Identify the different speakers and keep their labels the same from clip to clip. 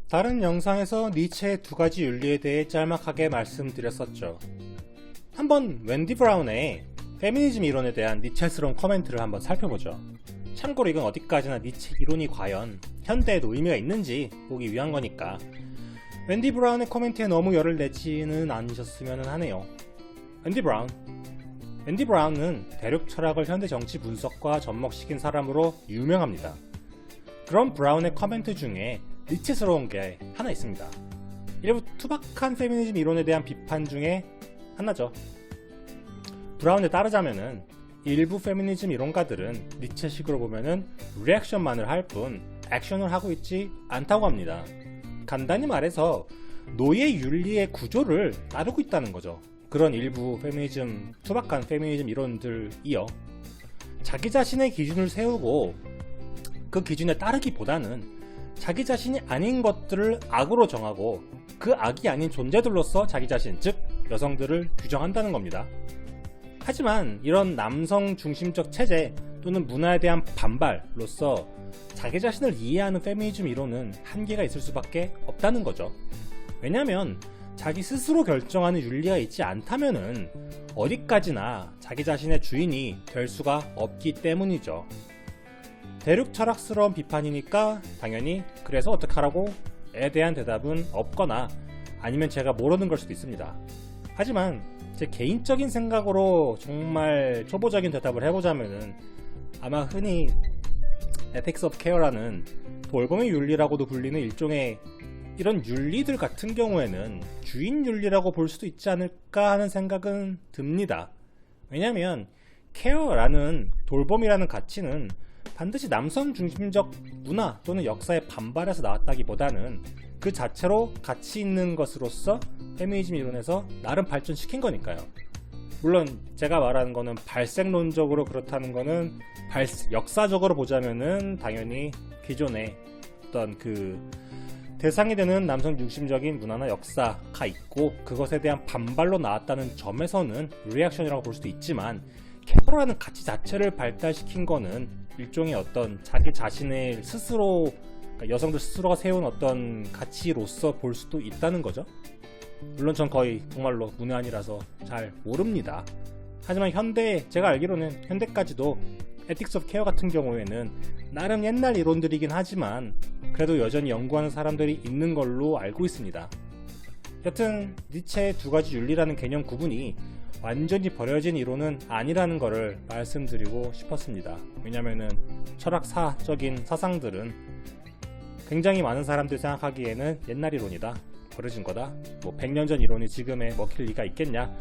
Speaker 1: 다른 영상에서 니체의 두 가지 윤리에 대해 짤막하게 말씀드렸었죠. 한번 웬디 브라운의 페미니즘 이론에 대한 니체스러운 코멘트를 한번 살펴보죠. 참고로 이건 어디까지나 니체 이론이 과연 현대에도 의미가 있는지 보기 위한 거니까 웬디 브라운의 코멘트에 너무 열을 내지는 않으셨으면 하네요. 웬디 브라운은 대륙 철학을 현대 정치 분석과 접목시킨 사람으로 유명합니다. 그런 브라운의 코멘트 중에 니체스러운 게 하나 있습니다. 일부 투박한 페미니즘 이론에 대한 비판 중에 하나죠. 브라운에 따르자면은 일부 페미니즘 이론가들은 니체식으로 보면은 리액션만을 할 뿐 액션을 하고 있지 않다고 합니다. 간단히 말해서 노예 윤리의 구조를 따르고 있다는 거죠. 그런 일부 투박한 페미니즘 이론들이요. 자기 자신의 기준을 세우고 그 기준에 따르기보다는 자기 자신이 아닌 것들을 악으로 정하고 그 악이 아닌 존재들로서 자기 자신, 즉 여성들을 규정한다는 겁니다. 하지만 이런 남성 중심적 체제 또는 문화에 대한 반발로서 자기 자신을 이해하는 페미니즘 이론은 한계가 있을 수밖에 없다는 거죠. 왜냐하면 자기 스스로 결정하는 윤리가 있지 않다면은 어디까지나 자기 자신의 주인이 될 수가 없기 때문이죠. 대륙 철학스러운 비판이니까 당연히 그래서 어떡하라고? 에 대한 대답은 없거나 아니면 제가 모르는 걸 수도 있습니다. 하지만 제 개인적인 생각으로 정말 초보적인 대답을 해보자면은 아마 흔히 Ethics of Care라는 돌봄의 윤리라고도 불리는 일종의 이런 윤리들 같은 경우에는 주인 윤리라고 볼 수도 있지 않을까 하는 생각은 듭니다. 왜냐하면 케어라는 돌봄이라는 가치는 반드시 남성 중심적 문화 또는 역사에 반발해서 나왔다기보다는 그 자체로 가치 있는 것으로서 페미니즘 이론에서 나름 발전시킨 거니까요. 물론 제가 말하는 거는 발색론적으로 그렇다는 거는 역사적으로 보자면은 당연히 기존의 어떤 그 대상이 되는 남성 중심적인 문화나 역사가 있고 그것에 대한 반발로 나왔다는 점에서는 리액션이라고 볼 수도 있지만 케어라는 가치 자체를 발달시킨 거는 일종의 어떤 자기 자신을 스스로, 그러니까 여성들 스스로가 세운 어떤 가치로서 볼 수도 있다는 거죠. 물론 전 거의 정말로 문외한이라서 잘 모릅니다. 하지만 제가 알기로는 현대까지도 에틱스 오브 케어 같은 경우에는 나름 옛날 이론들이긴 하지만 그래도 여전히 연구하는 사람들이 있는 걸로 알고 있습니다. 여튼 니체의 두 가지 윤리라는 개념 구분이 완전히 버려진 이론은 아니라는 것을 말씀드리고 싶었습니다. 왜냐면은 철학사적인 사상들은 굉장히 많은 사람들이 생각하기에는 옛날 이론이다, 버려진 거다, 뭐 100년 전 이론이 지금에 먹힐 리가 있겠냐,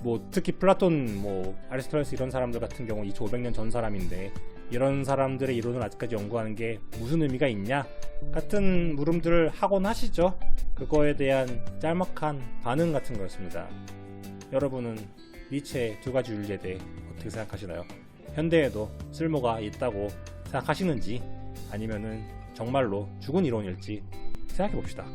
Speaker 1: 뭐 특히 플라톤, 아리스토텔레스 이런 사람들 같은 경우 2500년 전 사람인데 이런 사람들의 이론을 아직까지 연구하는 게 무슨 의미가 있냐 같은 물음들을 하곤 하시죠. 그거에 대한 짤막한 반응 같은 거였습니다. 여러분은 니체의 두 가지 윤리에 대해 어떻게 생각하시나요? 현대에도 쓸모가 있다고 생각하시는지 아니면은 정말로 죽은 이론일지 생각해 봅시다.